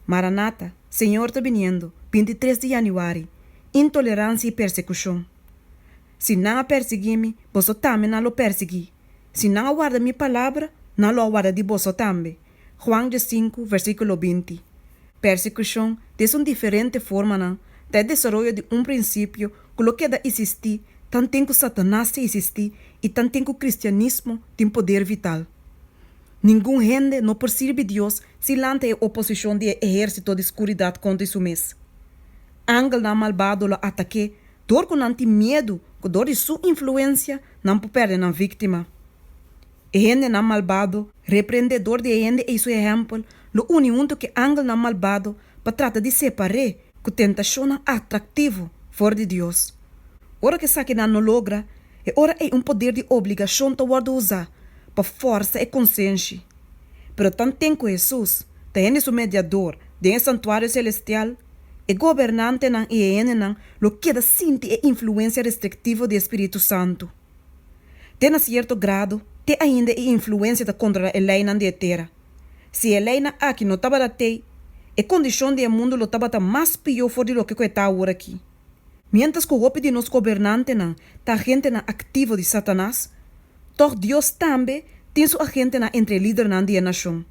Maranata, Senhor está vindo, 23 de januário. Intolerância e persecução. Se não perseguir-me, você também não o persegui. Se não aguarda minha palavra, não o aguarda de você também. Juan 5, versículo 20. Persecução é uma diferente forma de desenvolvimento de um princípio que queda existir, tanto que Satanás existir e tanto que o cristianismo tem poder vital. Nenhum gente não percebe Deus se lanta a oposição de exército de escuridão contra isso mesmo. Ángel não malvado lo ataque, dor com não tem medo, que dor de sua influência não pode perder na vítima. E gente não malvado, repreendedor de gente é seu exemplo, lo único que ángel não malvado para tratar de separar que tentação atrativo fora de Deus. Ora que sabe que não logra, e ora é poder de obrigação de usar para força e consciência. Pero tanto tempo Jesus, tem seu mediador, tem santuário celestial, e governante nan e ene nan lo queda sinti e influência restritiva do Espírito Santo. Tem a certo grado, tem ainda e influência da contra a lei nan de terra. Se a lei nan aqui não estava da tei, a condição do mundo lo estava mais pior fora do que está agora aqui. Mientras que o golpe de nos governante nan, tá gente nan ativo de Satanás, toch Deus também tem sua agente nan entre líder nan de nação.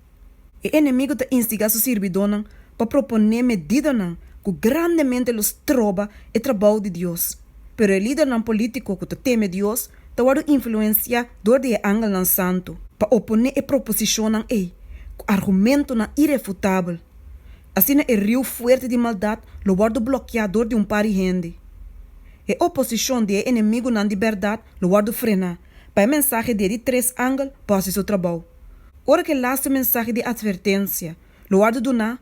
E inimigo te instiga su servidor nan para proponer medida nan que grandemente los trova e trabalho de Deus. Pero o líder nan político que te teme Deus, te vai influenciar door de ángel nan santo, para oponer e proposição nan com argumento nan irrefutável. Assim o rio forte de maldade lo vai bloquear door de par de gente. E oposição de inimigo nan de verdade lo vai frenar, para a mensagem de três ángeles passe seu trabalho. Ora que laste mensagem de advertência, lo vai donar,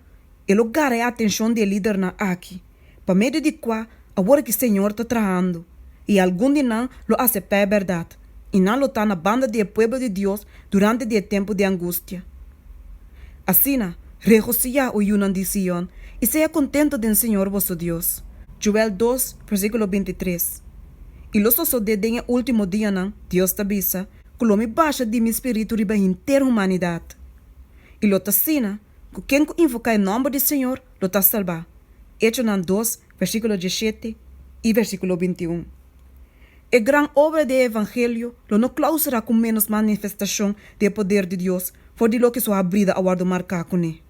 e lugar a atenção do líder na aqui, para meio de qual agora que o Senhor está trabalhando, e algum de nós lo aceita a verdade, e não lo está na banda do povo de Deus durante o tempo de angústia. Assim, regocija o Yunan de Sion, e seja contento do Senhor vosso Deus. Joel 2, versículo 23. E los de den último dia, Deus te avisa, que lo me baixa de meu espírito riba inteira humanidade. E lo te assina, que quem invocar o nome do Senhor, lo está salvar. Hechos 2, versículo 17 e versículo 21. A grande obra do Evangelho lo não clausura com menos manifestação do poder de Deus, for de lo que sua abrida a guarda marcar com ele.